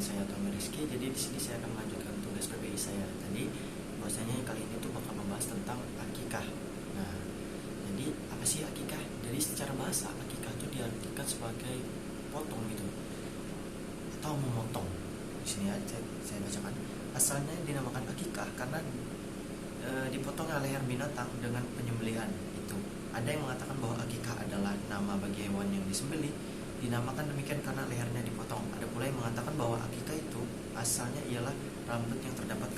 saya Tommy Rizky. Jadi di sini saya akan melanjutkan tugas PPI saya tadi. Bahwasanya kali ini tuh bakal membahas tentang akikah. Nah, jadi apa sih akikah? Jadi secara bahasa akikah itu diartikan sebagai potong gitu, atau memotong. Di sini aja saya bacakan. Asalnya dinamakan akikah karena dipotongnya leher binatang dengan penyembelihan itu. Ada yang mengatakan bahwa akikah adalah nama bagi hewan yang disembelih, dinamakan demikian karena lehernya dipotong. Ada pula yang mengatakan bahwa akikah itu asalnya ialah rambut yang terdapat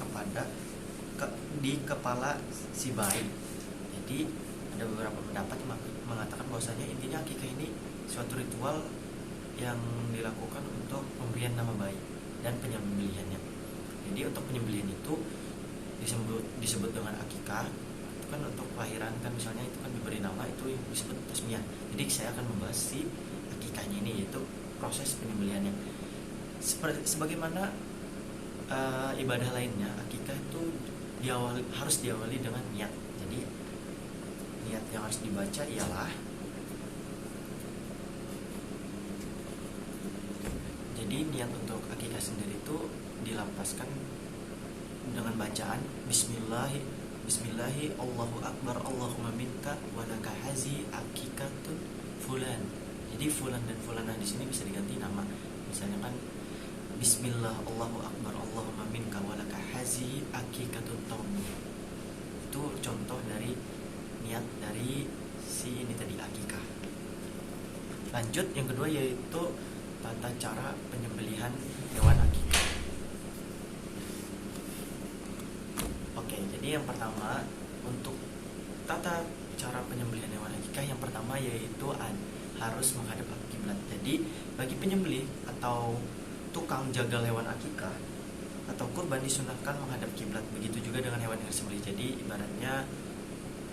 di kepala si bayi. Jadi ada beberapa pendapat yang mengatakan bahwasanya intinya akikah ini suatu ritual yang dilakukan untuk pemberian nama bayi dan penyembelihannya. Jadi untuk penyembelihan itu disebut dengan akikah. Itu kan untuk kelahiran kan, misalnya itu kan diberi nama, itu disebut tasmiyah. Jadi saya akan membahas si akikahnya ini, yaitu proses penyembelihannya. Sebagaimana ibadah lainnya, akikah itu harus diawali dengan niat. Jadi niat yang harus dibaca ialah, jadi niat untuk akikah sendiri itu dilapaskan dengan bacaan Bismillahi Allahu Akbar Allahumma minka walaka hazi akikatun fulan. Jadi fulan dan fulanah di sini bisa diganti nama. Misalnya kan Bismillah Allahu Akbar Allahumma minka walaka hazi akikatun Tommy. Itu contoh dari niat dari si ini tadi, akikah. Lanjut yang kedua yaitu tata cara penyembelihan hewan akikah. Oke, jadi yang pertama untuk tata cara penyembelihan hewan akikah, yang pertama yaitu harus menghadap kiblat. Jadi bagi penyembelih atau tukang jagal hewan akikah atau kurban disunahkan menghadap kiblat. Begitu juga dengan hewan yang disembelih. Jadi ibaratnya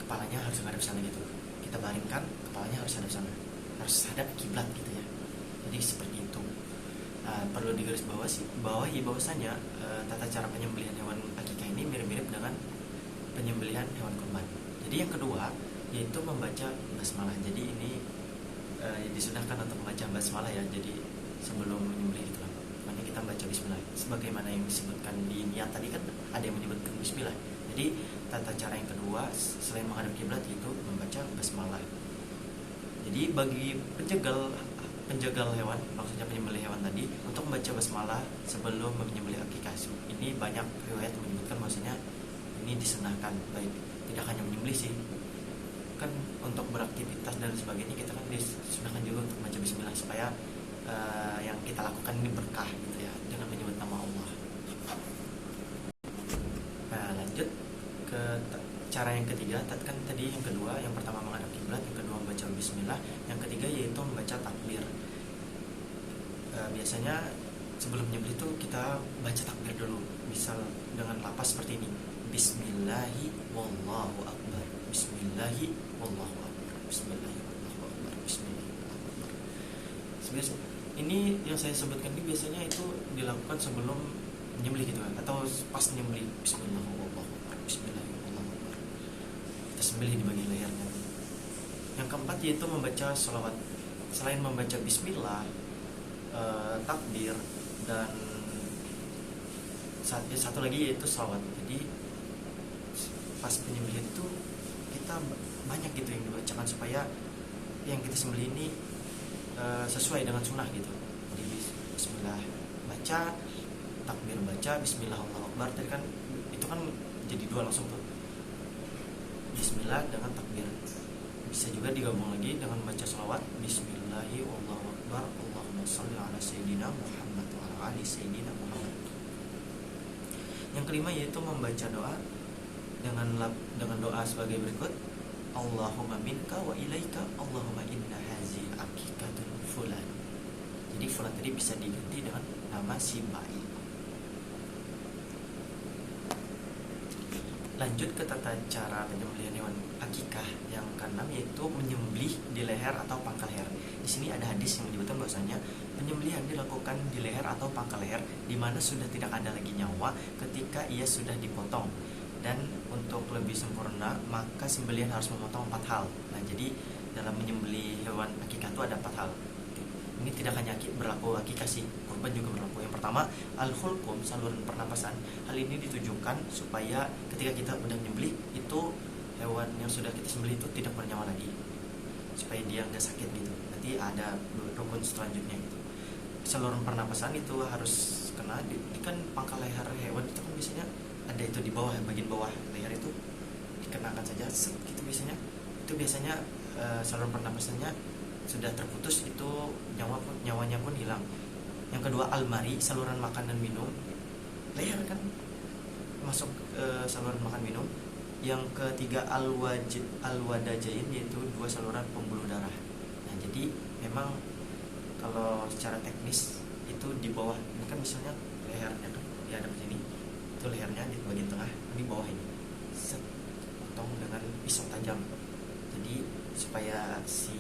kepalanya harus menghadap sana gitu. Kita baringkan, kepalanya harus hadap sana, harus hadap kiblat gitu ya. Jadi seperti itu. Perlu digarisbawahi bahwasanya tata cara penyembelihan hewan akikah ini mirip-mirip dengan penyembelihan hewan kurban. Jadi yang kedua yaitu membaca basmalah. Jadi ini disunahkan untuk membaca basmalah ya. Jadi sebelum menyembelih gitu lah. Makanya kita membaca bismillah. Sebagaimana yang disebutkan di niat tadi kan ada yang menyebutkan bismillah. Jadi tata cara yang kedua selain menghadap kiblat itu membaca basmalah. Jadi bagi penjagal hewan, maksudnya penyembelih hewan tadi, untuk membaca basmalah sebelum menyembelih akikah. Ini banyak riwayat menyebutkan bahwasanya ini disunahkan, baik tidak hanya menyembelih sih, kan untuk beraktivitas dan sebagainya kita kan disunahkan juga untuk membaca bismillah supaya yang kita lakukan ini berkah gitu ya, dengan menyebut nama Allah. Nah, lanjut ke cara yang ketiga. Kan tadi yang kedua, yang pertama menghadap kiblat, yang kedua membaca bismillah, yang ketiga yaitu membaca takbir. Biasanya sebelum menyembelih itu kita baca takbir dulu, misal dengan lapas seperti ini, Bismillahi wallahu akbar, Bismillahi wallahu akbar, Bismillahi wallahu akbar, Bismillahi wallahu akbar. Ini yang saya sebutkan ini biasanya itu dilakukan sebelum menyembelih gitu kan, atau pas menyembelih, Bismillahi wallahu akbar, Bismillahi wallahu akbar. Kita sembelih di bagian lehernya. Yang keempat yaitu membaca sholawat. Selain membaca bismillah, takbir, dan satu lagi yaitu sholawat. Jadi pas penyembelihan itu kita banyak gitu yang dibacakan supaya yang kita sembelih ini sesuai dengan sunnah gitu. Jadi bismillah baca, takbir baca, bismillah Allahu akbar. Tadi kan itu kan jadi dua langsung tuh, bismillah dengan takbir. Bisa juga digabung lagi dengan baca sholawat, Bismillahi wallahu akbar Allahumma sholli ala sayyidina Muhammad wa ala ali sayyidina Muhammad. Yang kelima yaitu membaca doa dengan doa sebagai berikut, Allahumma minka wa ilaika Allahumma inna hazi akikatun fulan. Jadi fulan tadi bisa diganti dengan nama si bayi. Lanjut ke tata cara penyembelihan hewan akikah yang keenam yaitu menyembelih di leher atau pangkal leher. Di sini ada hadis yang menyebutkan bahwasanya penyembelihan dilakukan di leher atau pangkal leher di mana sudah tidak ada lagi nyawa ketika ia sudah dipotong. Dan untuk lebih sempurna maka sembelihan harus memotong 4 hal. Nah, jadi dalam menyembelih hewan akikah itu ada 4 hal. Ini tidak hanya berlaku akikah sih, kurban juga berlaku. Yang pertama, al-hulqum, saluran pernapasan. Hal ini ditujukan supaya ketika kita udah nyembelih itu hewan yang sudah kita sembelih itu tidak bernyawa lagi, supaya dia nggak sakit gitu. Nanti ada rukun selanjutnya itu. Saluran pernapasan itu harus kena di kan pangkal leher hewan itu kan biasanya ada itu di bawah, bagian bawah leher itu dikenakan saja gitu biasanya. Itu biasanya saluran pernapasannya sudah terputus, itu nyawanya pun hilang. Yang kedua, almari, saluran makan dan minum. Leher kan masuk saluran makan minum. Yang ketiga, alwadajain, yaitu 2 saluran pembuluh darah. Nah, jadi memang kalau secara teknis itu di bawah ini kan misalnya lehernya kan di hadap sini, itu lehernya di bagian tengah, di bawah ini potong dengan pisau tajam. Jadi supaya si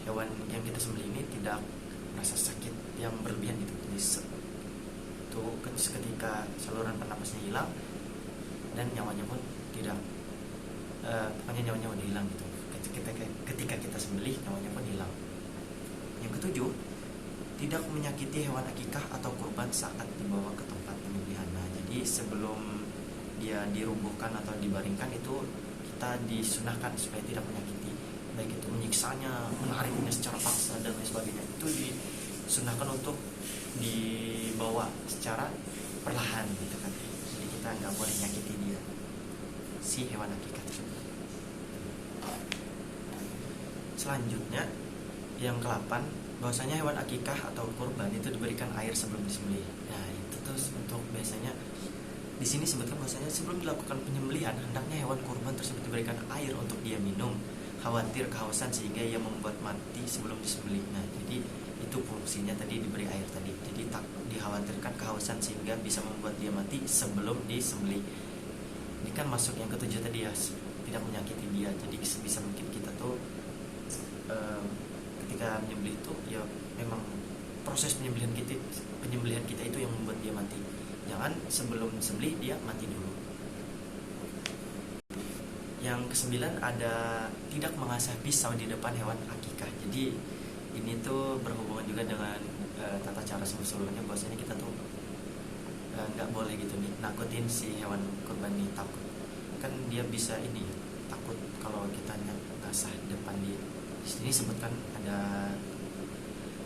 hewan yang kita sembelih ini tidak merasa sakit yang berlebihan gitu. Jadi itu ketika saluran pernapasnya hilang dan nyawanya pun tidak pokoknya nyawanya udah hilang gitu. Ketika kita sembelih nyawanya pun hilang. Yang ketujuh, tidak menyakiti hewan akikah atau kurban saat dibawa ke tempat penyembelihan. Nah, jadi sebelum dia dirubuhkan atau dibaringkan itu kita disunahkan supaya tidak menyakiti, baik itu menyiksanya, menariknya secara paksa dan lain sebagainya. Itu disunahkan untuk dibawa secara perlahan gitu kan. Jadi kita nggak boleh nyakiti dia, si hewan akikah tersebut. Selanjutnya yang ke-8, bahwasanya hewan akikah atau kurban itu diberikan air sebelum disembelih. Nah, itu terus untuk biasanya di sini sebutkan bahwasanya sebelum dilakukan penyembelihan hendaknya hewan kurban tersebut diberikan air untuk dia minum, khawatir kehausan sehingga ia membuat mati sebelum disembelih. Nah, jadi itu fungsinya tadi diberi air tadi. Jadi tak dikhawatirkan kehausan sehingga bisa membuat dia mati sebelum disembelih. Ini kan masuk yang ketujuh tadi ya, tidak menyakiti dia. Jadi bisa mungkin kita tuh ketika menyembelih itu ya memang proses penyembelihan kita itu yang membuat dia mati. Jangan sebelum disembelih dia mati dulu. Yang ke-9 ada tidak mengasah pisau di depan hewan akikah. Jadi ini tuh berhubungan juga dengan tata cara sebelumnya, bahwasanya kita tuh nggak boleh gitu nih nakutin si hewan kurban ini, takut kan dia bisa ini takut kalau kita ngasah depan dia. Di sini sebutkan ada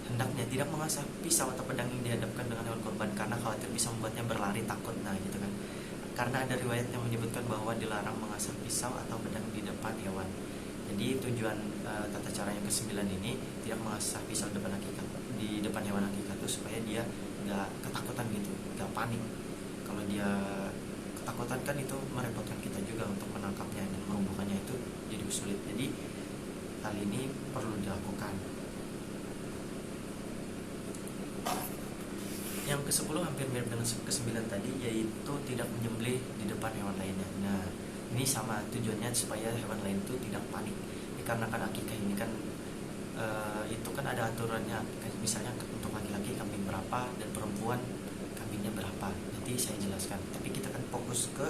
hendaknya tidak mengasah pisau atau pedang yang dihadapkan dengan hewan kurban karena khawatir bisa membuatnya berlari takut. Nah, gitu kan. Karena ada riwayat yang menyebutkan bahwa dilarang mengasah pisau atau pedang di depan hewan. Jadi tujuan tata cara yang ke-9 ini tidak mengasah pisau di depan hewan akikah itu supaya dia nggak ketakutan gitu, nggak panik. Kalau dia ketakutan kan itu merepotkan kita juga untuk menangkapnya dan merubuhkannya itu jadi sulit. Jadi hal ini perlu dilakukan. Yang ke-10 hampir mirip dengan ke-9 tadi, yaitu tidak menyembelih di depan hewan lainnya. Nah, ini sama tujuannya supaya hewan lain itu tidak panik. Dikarenakan akikah ini kan itu kan ada aturannya. Misalnya untuk laki-laki kambing berapa dan perempuan kambingnya berapa. Nanti saya jelaskan. Tapi kita kan fokus ke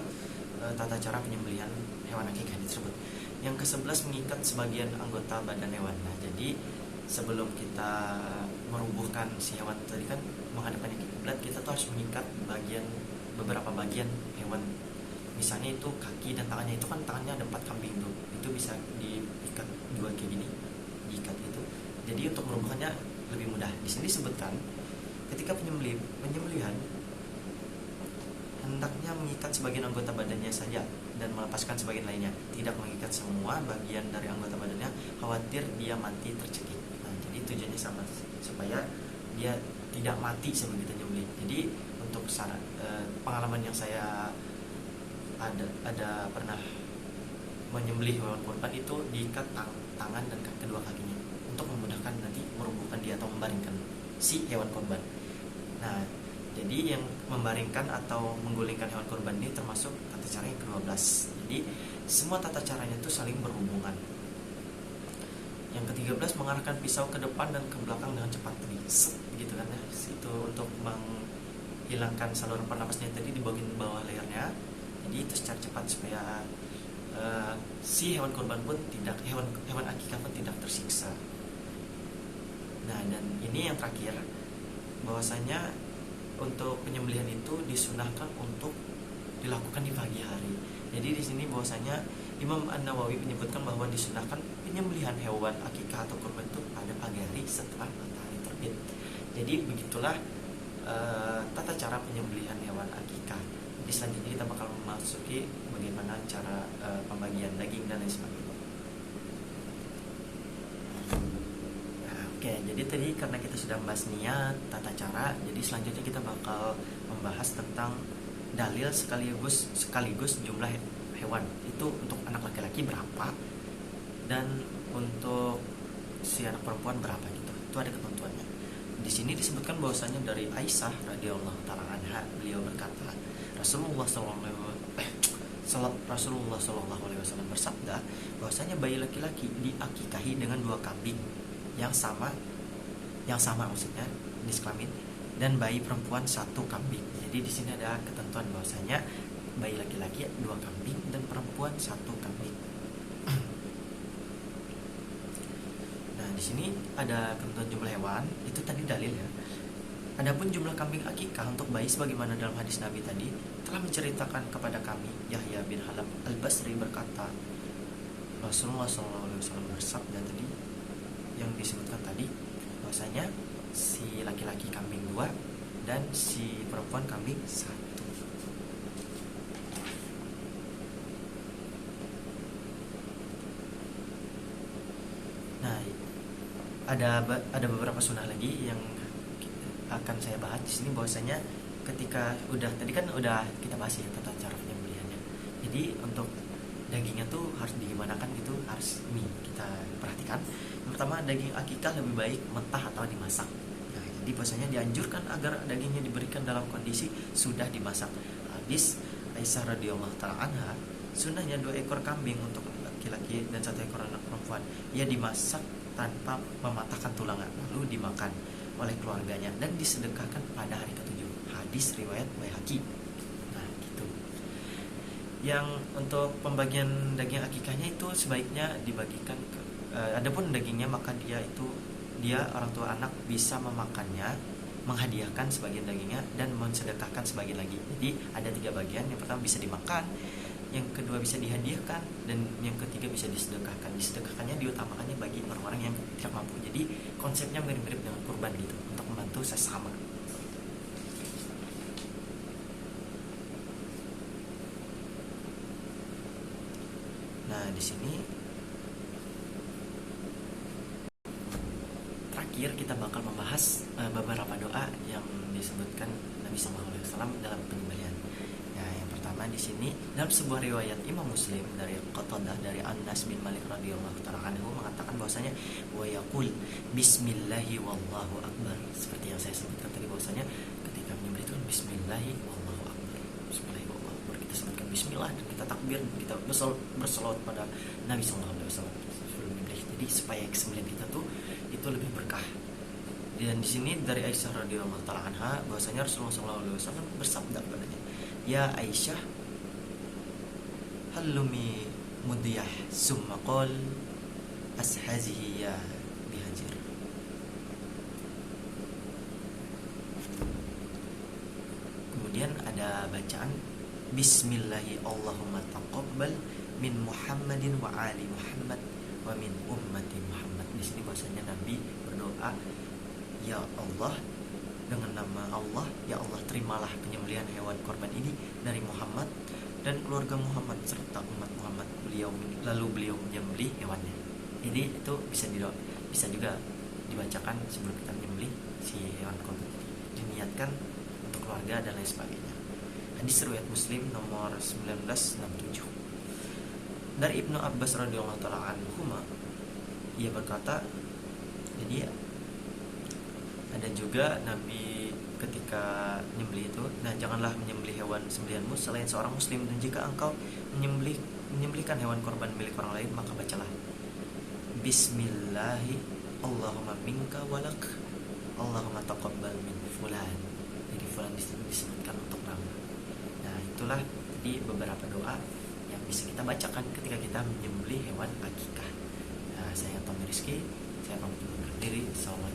tata cara penyembelihan hewan akikah tersebut. Yang ke-11 mengikat sebagian anggota badan hewan. Nah, jadi sebelum kita merubuhkan si hewan tadi kan menghadapkan kiblat, kita tuh harus mengikat beberapa bagian hewan. Misalnya itu kaki dan tangannya, itu kan tangannya ada 4 kambing tuh. Itu bisa diikat 2 kayak gini, diikat gitu. Jadi untuk merubuhkannya lebih mudah. Di sini disebutkan ketika penyembelihan hendaknya mengikat sebagian anggota badannya saja dan melepaskan sebagian lainnya, tidak mengikat semua bagian dari anggota badannya, khawatir dia mati tercekik. Nah, jadi tujuannya sama supaya dia tidak mati sebelum kita nyembelih. Jadi untuk pengalaman yang saya ada pernah menyembelih hewan kurban itu diikat tangan dan kedua kakinya untuk memudahkan nanti merubuhkan dia atau membaringkan si hewan kurban. Nah, jadi yang membaringkan atau menggulingkan hewan kurban ini termasuk tata cara yang ke-12. Jadi semua tata caranya itu saling berhubungan. Yang ke-13 mengarahkan pisau ke depan dan ke belakang dengan cepat gitu kan ya. Itu untuk menghilangkan saluran pernapasnya tadi di bagian bawah lehernya. Jadi itu secara cepat supaya si hewan kurban pun hewan akikah pun tidak tersiksa. yang terakhir, bahwasanya untuk penyembelihan itu disunahkan untuk dilakukan di pagi hari. Jadi di sini bahwasanya Imam An-Nawawi menyebutkan bahwa disunahkan penyembelihan hewan akikah atau kurban itu pada pagi hari setelah matahari terbit. Jadi begitulah tata cara penyembelihan hewan akikah. Jadi selanjutnya kita bakal memasuki bagaimana cara pembagian daging dan lain sebagainya. Nah, oke, jadi tadi karena kita sudah membahas niat, tata cara, jadi selanjutnya kita bakal membahas tentang dalil sekaligus jumlah hewan itu untuk anak laki-laki berapa dan untuk si anak perempuan berapa gitu. Itu ada ketentuannya. Di sini disebutkan bahwasanya dari Aisyah radhiyallahu taala anha, beliau berkata, Rasulullah sallallahu alaihi wasallam bersabda bahwasanya bayi laki-laki diakikahi dengan 2 kambing yang sama maksudnya jenis kelamin, dan bayi perempuan 1 kambing. Jadi di sini ada ketentuan bahwasanya bayi laki-laki 2 kambing dan perempuan 1 kambing. Nah, di sini ada ketentuan jumlah hewan, itu tadi dalil ya. Adapun jumlah kambing akikah untuk bayi sebagaimana dalam hadis Nabi tadi telah menceritakan kepada kami Yahya bin Halab Al-Basri berkata, Rasulullah SAW bersabda tadi yang disebutkan tadi bahwasanya si laki-laki kambing 2 dan si perempuan kambing 1. Nah, ada beberapa sunnah lagi yang akan saya bahas di sini, bahwasanya ketika tadi kan udah kita bahas ya tentang cara penyembelihannya. Jadi untuk dagingnya tuh harus digimanakan gitu, harus kita perhatikan. Yang pertama, daging akikah lebih baik mentah atau dimasak. Nah, jadi bahwasanya dianjurkan agar dagingnya diberikan dalam kondisi sudah dimasak. Hadis Aisyah radhiyallahu taala anha, sunnahnya 2 ekor kambing untuk laki-laki dan 1 ekor anak perempuan. Ia dimasak tanpa mematahkan tulangan, lalu dimakan oleh keluarganya dan disedekahkan pada hari ke-7. Hadis riwayat Baihaqi. Nah, gitu. Yang untuk pembagian daging akikahnya itu sebaiknya dibagikan ke adapun dagingnya maka dia orang tua anak bisa memakannya, menghadiahkan sebagian dagingnya dan mensedekahkan sebagian lagi. Jadi ada 3 bagian. Yang pertama bisa dimakan, yang kedua bisa dihadiahkan, dan yang ketiga bisa disedekahkan. Disedekahkannya diutamakannya bagi orang-orang yang tidak mampu. Jadi konsepnya mirip-mirip dengan kurban gitu, untuk membantu sesama. Nah, di sini terakhir kita bakal membahas beberapa doa yang disebutkan Nabi SAW dalam penyembelihan. Di sini dalam sebuah riwayat Imam Muslim dari Qatadah dari Anas bin Malik radhiyallahu taala anhu mengatakan bahwasanya wa yaqul bismillahi wallahu akbar. Seperti yang saya sebutkan tadi bahwasanya ketika menyembelih itu bismillahi wallahu akbar. Bismillahi wallahu akbar. Kita sebutkan bismillah dan kita takbir dan kita berselawat pada Nabi sallallahu alaihi wasallam sebelum menyembelih. Jadi supaya kesembelihan kita tuh itu lebih berkah. Dan di sini dari Aisyah radhiyallahu taala anha bahwasanya Rasulullah sallallahu alaihi wasallam bersabda kepadanya, Ya Aisyah, halumi mudiyah summa qol ashazihi ya bihajir. Kemudian ada bacaan Bismillahi Allahumma taqabbal min Muhammadin wa ali Muhammad wa min ummati Muhammad. Di sini bahasanya Nabi berdoa, Ya Allah, dengan nama Allah, ya Allah terimalah penyembelihan hewan korban ini dari Muhammad dan keluarga Muhammad serta umat Muhammad. Lalu beliau menyembelih hewannya. Jadi itu bisa juga dibacakan sebelum kita menyembelih si hewan korban. Diniatkan untuk keluarga dan lain sebagainya. Hadis riwayat Muslim nomor 1967. Dari Ibnu Abbas radhiyallahu taala anhuma, ia berkata, jadi ada juga Nabi ketika menyembelih itu, nah janganlah menyembelih hewan sembelihanmu selain seorang muslim, dan jika engkau menyembelihkan hewan korban milik orang lain, maka bacalah Bismillahi Allahumma minka walak Allahumma taqabbal min fulan. Jadi fulan disebutkan untuk nama. Nah, itulah tadi beberapa doa yang bisa kita bacakan ketika kita menyembelih hewan akikah. Nah, saya Tommy Rizky, saya pamit undur diri. Assalamualaikum.